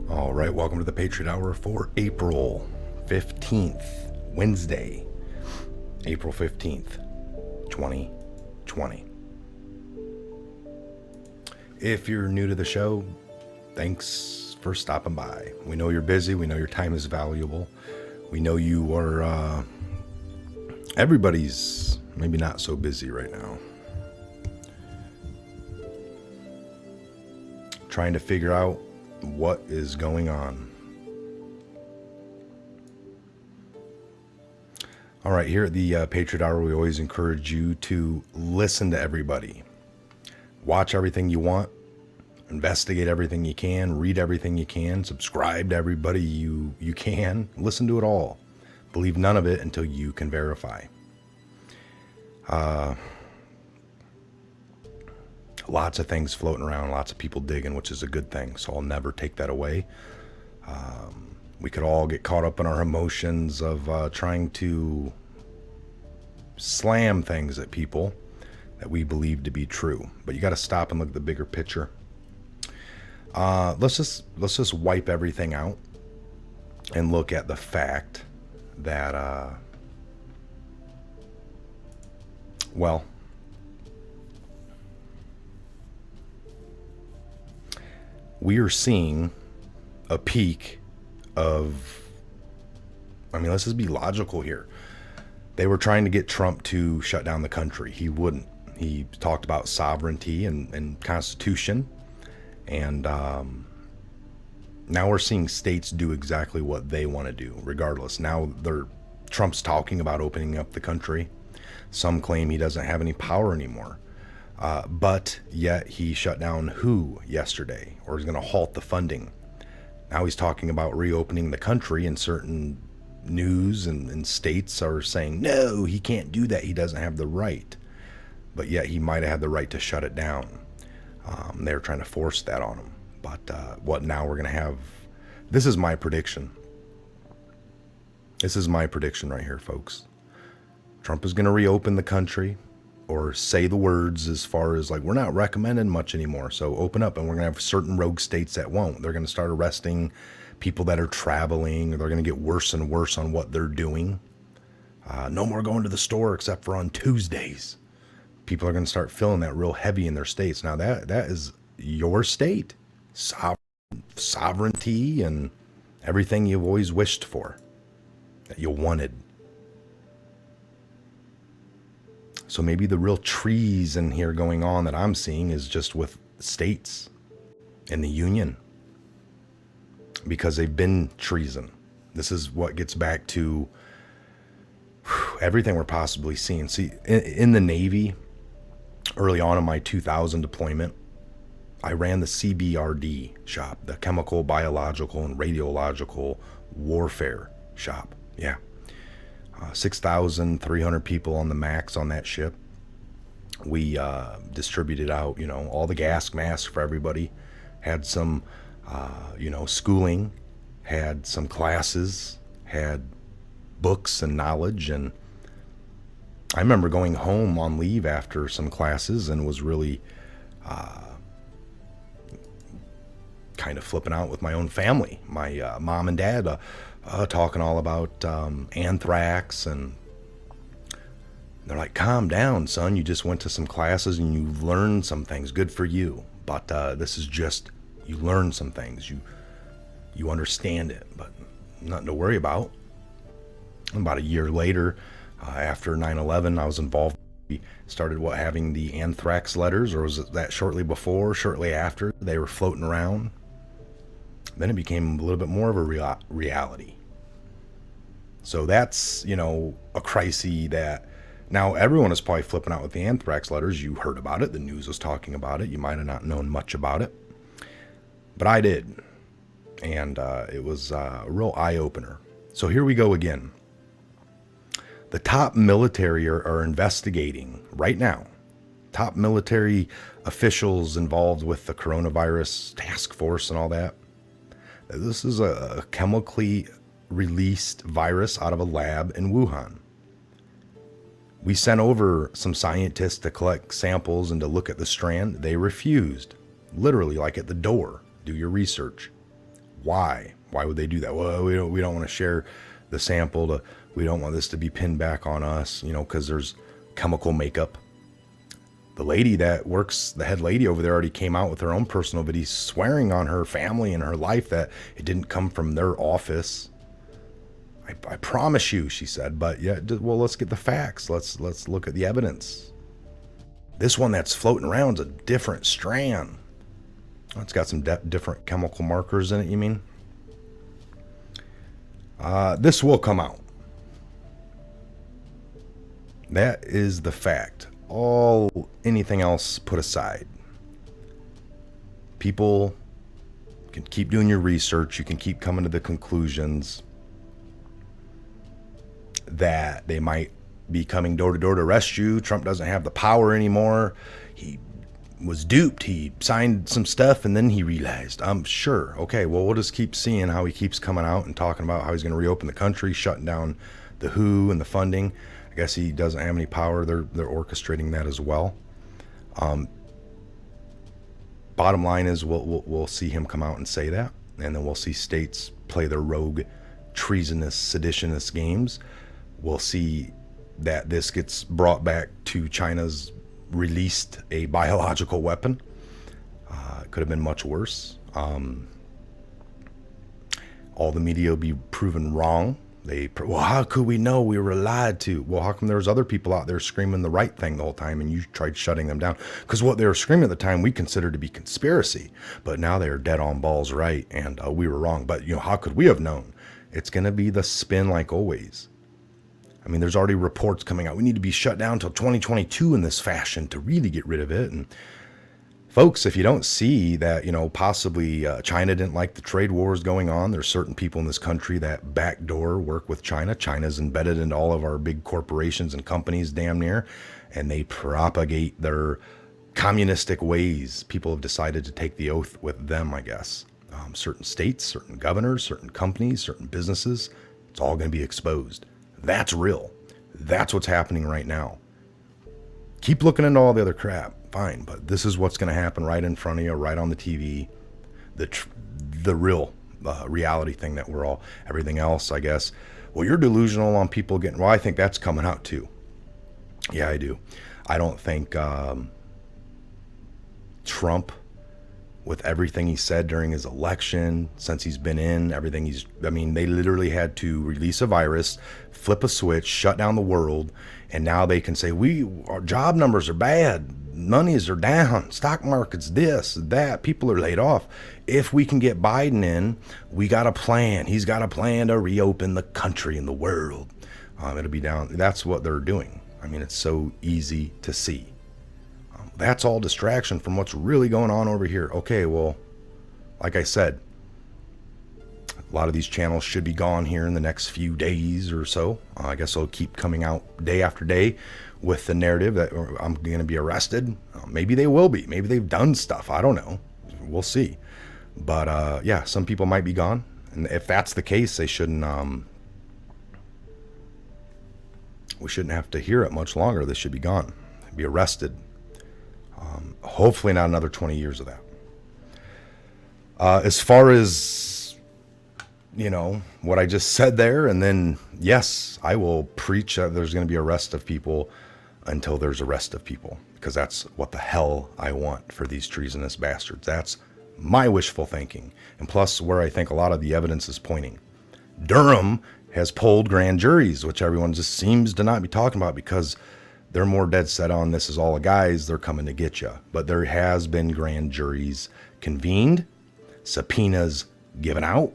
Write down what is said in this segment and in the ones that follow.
All right, welcome to the Patriot Hour for April 15th, Wednesday, April 15th, 2020. If you're new to the show, thanks for stopping by. We know you're busy. We know your time is valuable. We know you are, everybody's maybe not so busy right now. Trying to figure out what is going on. All right, here at the Patriot Hour, we always encourage you to listen to everybody. Watch everything you want, investigate everything you can, read everything you can, subscribe to everybody you can, listen to it all. Believe none of it until you can verify. Lots of things floating around, lots of people digging, which is a good thing, so I'll never take that away. We could all get caught up in our emotions of trying to slam things at people that we believe to be true, but you got to stop and look at the bigger picture. Let's just wipe everything out and look at the fact that we are seeing a peak of, let's just be logical here. They were trying to get Trump to shut down the country. He wouldn't. He talked about sovereignty and constitution. And now we're seeing states do exactly what they want to do, regardless. Now Trump's talking about opening up the country. Some claim he doesn't have any power anymore. But yet he shut down WHO yesterday, or is going to halt the funding. Now he's talking about reopening the country, and certain news and states are saying, no, he can't do that. He doesn't have the right. But yet he might have had the right to shut it down. They're trying to force that on him. But now we're going to have, this is my prediction. This is my prediction right here, folks. Trump is going to reopen the country, or say the words as far as like, we're not recommending much anymore, so open up, and we're going to have certain rogue states that won't. They're going to start arresting people that are traveling, or they're going to get worse and worse on what they're doing. No more going to the store except for on Tuesdays. People are going to start feeling that real heavy in their states. Now that is your state. Sovereignty and everything you've always wished for, that you wanted. So maybe the real treason here going on that I'm seeing is just with states in the union, because they've been treason. This is what gets back to everything we're possibly seeing. See, in the Navy, early on in my 2000 deployment, I ran the CBRD shop, the Chemical, Biological, and Radiological Warfare shop. Yeah. 6,300 people on the max on that ship. We distributed out, all the gas masks for everybody. Had some, schooling. Had some classes. Had books and knowledge. And I remember going home on leave after some classes and was really kind of flipping out with my own family. My mom and dad talking all about anthrax, and they're like, calm down, son, you just went to some classes and you learned some things, good for you, but this is just, you learned some things, you understand it, but nothing to worry about. About a year later, after 9/11, I was involved. We started having the anthrax letters, or was it that shortly before, shortly after, they were floating around. Then it became a little bit more of a reality. So that's, a crisis that now everyone is probably flipping out with the anthrax letters. You heard about it. The news was talking about it. You might have not known much about it, but I did. And it was a real eye-opener. So here we go again. The top military are investigating right now. Top military officials involved with the coronavirus task force and all that. This is a chemically released virus out of a lab in Wuhan. We sent over some scientists to collect samples and to look at the strand. They refused, literally, like at the door. Do your research. Why? Why would they do that? Well, we don't want to share the sample. We don't want this to be pinned back on us, because there's chemical makeup. The lady that works, the head lady over there, already came out with her own personal video swearing on her family and her life that it didn't come from their office. I promise you, she said. But yeah, well, let's get the facts. Let's look at the evidence. This one that's floating around is a different strand. It's got some different chemical markers in it, you mean? This will come out. That is the fact. Anything else put aside. People can keep doing your research. You can keep coming to the conclusions that they might be coming door to door to arrest you. Trump doesn't have the power anymore. He was duped. He signed some stuff and then he realized. I'm sure. Okay, well, we'll just keep seeing how he keeps coming out and talking about how he's going to reopen the country, shutting down the WHO and the funding. I guess he doesn't have any power. They're orchestrating that as well. Bottom line is we'll see him come out and say that, and then we'll see states play their rogue, treasonous, seditionist games. We'll see that this gets brought back to China's released a biological weapon. It could have been much worse. All the media will be proven wrong. Well, how could we know? We were lied to. Well, how come there was other people out there screaming the right thing the whole time and you tried shutting them down? Because what they were screaming at the time we considered to be conspiracy, but now they're dead on balls right, and we were wrong. But how could we have known? It's going to be the spin like always. I mean, there's already reports coming out. We need to be shut down until 2022 in this fashion to really get rid of it. And folks, if you don't see that, possibly China didn't like the trade wars going on. There's certain people in this country that backdoor work with China. China's embedded into all of our big corporations and companies damn near, and they propagate their communistic ways. People have decided to take the oath with them, I guess. Certain states, certain governors, certain companies, certain businesses, it's all going to be exposed. That's real. That's what's happening right now. Keep looking into all the other crap, fine, but this is what's going to happen right in front of you, right on the TV. The real reality thing that we're all, everything else, I guess. Well, you're delusional on people getting, well, I think that's coming out too. Yeah, I do. I don't think Trump, with everything he said during his election, since he's been in, they literally had to release a virus, flip a switch, shut down the world, and now they can say, our job numbers are bad, monies are down, stock market's this, that, people are laid off. If we can get Biden in, we got a plan. He's got a plan to reopen the country and the world. It'll be down. That's what they're doing. I mean, it's so easy to see. That's all distraction from what's really going on over here. Okay, well, like I said, a lot of these channels should be gone here in the next few days or so. I guess I'll keep coming out day after day with the narrative that I'm going to be arrested. Maybe they will be. Maybe they've done stuff. I don't know. We'll see. But yeah, some people might be gone. And if that's the case, they shouldn't. We shouldn't have to hear it much longer. They should be gone. Be arrested. Hopefully not another 20 years of that. As far as, what I just said there, and then, yes, I will preach that there's going to be arrest of people until there's arrest of people, because that's what the hell I want for these treasonous bastards. That's my wishful thinking. And plus, where I think a lot of the evidence is pointing. Durham has polled grand juries, which everyone just seems to not be talking about because they're more dead set on this is all a guise, they're coming to get you. But there has been grand juries convened, subpoenas given out.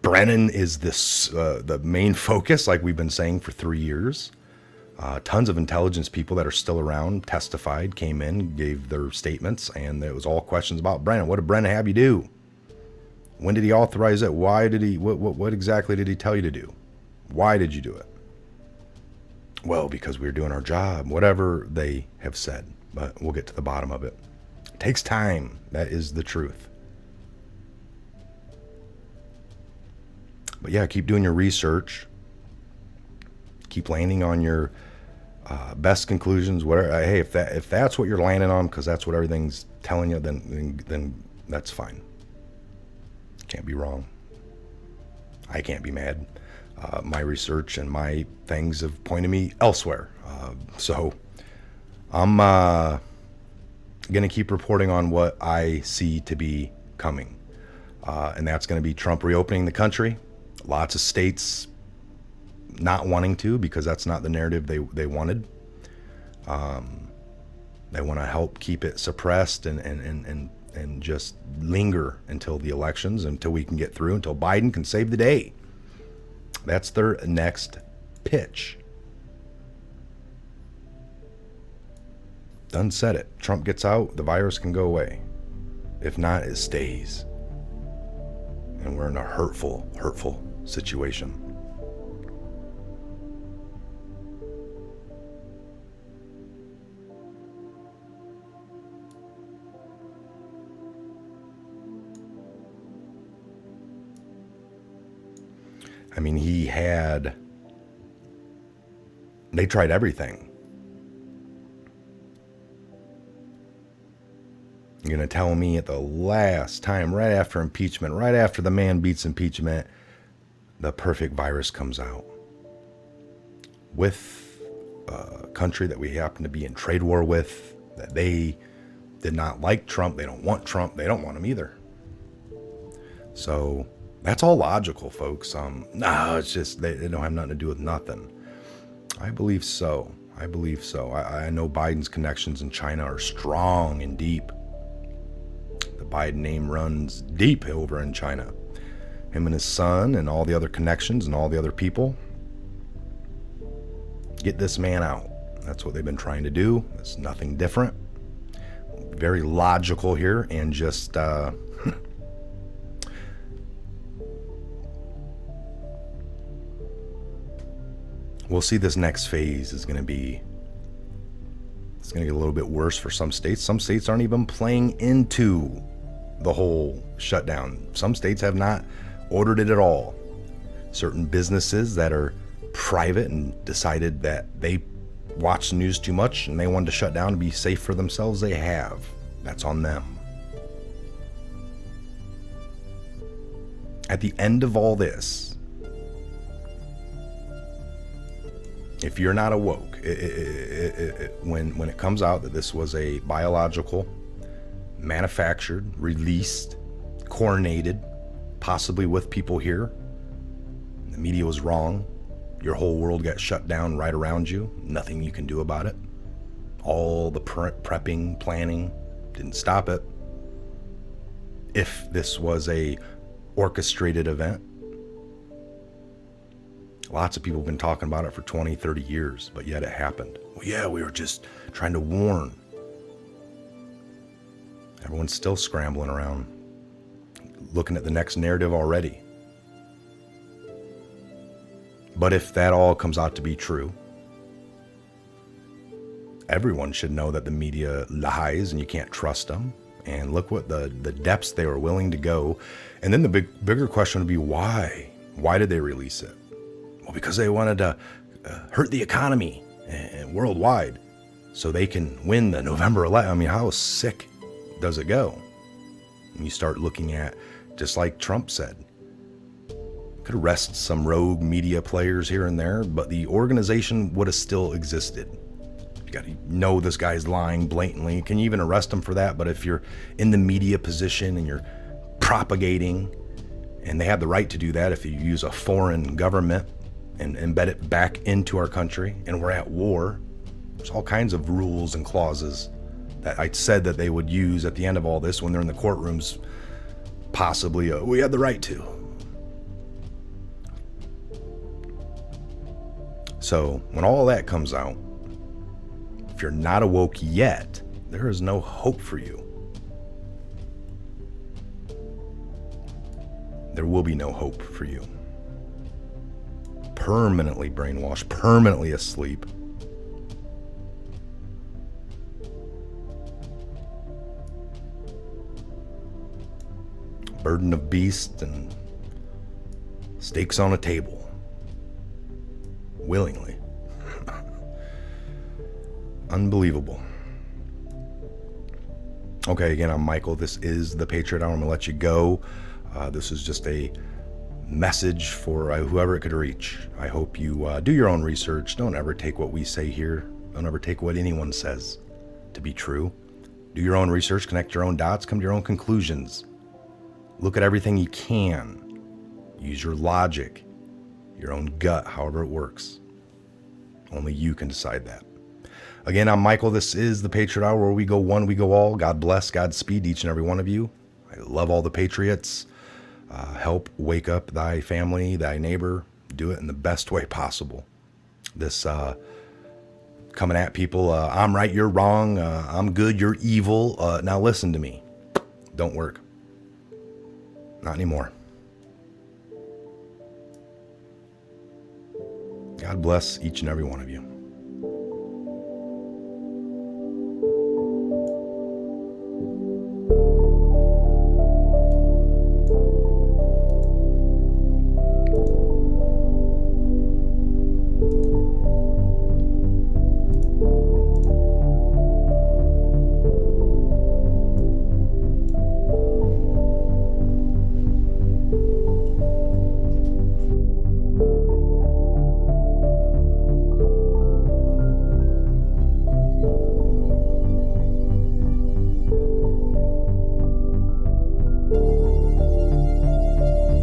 Brennan is the main focus, like we've been saying for 3 years. Tons of intelligence people that are still around testified, came in, gave their statements, and it was all questions about Brennan. What did Brennan have you do? When did he authorize it? Why did he? What exactly did he tell you to do? Why did you do it? Well, because we were doing our job, whatever they have said, but we'll get to the bottom of it. It takes time. That is the truth. But yeah, keep doing your research. Keep landing on your best conclusions. Whatever. Hey, if that's what you're landing on, because that's what everything's telling you, then that's fine. Can't be wrong. I can't be mad. My research and my things have pointed me elsewhere. So I'm going to keep reporting on what I see to be coming. And that's going to be Trump reopening the country. Lots of states not wanting to, because that's not the narrative they wanted. They want to help keep it suppressed and just linger until the elections, until we can get through, until Biden can save the day. That's their next pitch. Done said it. Trump gets out, the virus can go away. If not, it stays. And we're in a hurtful situation. I mean, they tried everything. You're going to tell me at the last time, right after impeachment, right after the man beats impeachment, the perfect virus comes out with a country that we happen to be in trade war with, that they did not like Trump. They don't want Trump. They don't want him either. So that's all logical, folks. No, it's just they don't have nothing to do with nothing. I believe so. I know Biden's connections in China are strong and deep. The Biden name runs deep over in China. Him and his son and all the other connections and all the other people. Get this man out. That's what they've been trying to do. It's nothing different. Very logical here, and just we'll see. This next phase is going to be, it's going to get a little bit worse for some states. Some states aren't even playing into the whole shutdown. Some states have not ordered it at all. Certain businesses that are private and decided that they watch the news too much and they wanted to shut down to be safe for themselves, they have. That's on them. At the end of all this, if you're not awoke, when it comes out that this was a biological, manufactured, released, coordinated, possibly with people here, the media was wrong, your whole world got shut down right around you, nothing you can do about it, all the prepping, planning didn't stop it. If this was a orchestrated event, lots of people have been talking about it for 20, 30 years, but yet it happened. Well, yeah, we were just trying to warn. Everyone's still scrambling around, looking at the next narrative already. But if that all comes out to be true, everyone should know that the media lies and you can't trust them. And look what the depths they were willing to go. And then the bigger question would be why? Why did they release it? Well, because they wanted to hurt the economy worldwide so they can win the November election. I mean, how sick does it go? And you start looking at, just like Trump said, could arrest some rogue media players here and there, but the organization would have still existed. You got to know this guy's lying blatantly. Can you even arrest him for that? But if you're in the media position and you're propagating, and they have the right to do that if you use a foreign government and embed it back into our country, and we're at war, there's all kinds of rules and clauses that I said that they would use at the end of all this when they're in the courtrooms, possibly, we had the right to. So when all that comes out, if you're not awoke yet, there is no hope for you. There will be no hope for you. Permanently brainwashed, permanently asleep. Burden of beast and steaks on a table. Willingly. Unbelievable. Okay, again, I'm Michael. This is the Patriot Hour. I'm going to let you go. This is just a message for whoever it could reach. I hope you do your own research. Don't ever take what we say here. Don't ever take what anyone says to be true. Do your own research, connect your own dots, come to your own conclusions. Look at everything you can. Use your logic, your own gut, however it works. Only you can decide that. Again, I'm Michael. This is the Patriot Hour, where we go one, we go all. God bless, Godspeed each and every one of you. I love all the Patriots. Help wake up thy family, thy neighbor. Do it in the best way possible. This coming at people, I'm right, you're wrong, I'm good, you're evil. Now listen to me. Don't work. Not anymore. God bless each and every one of you.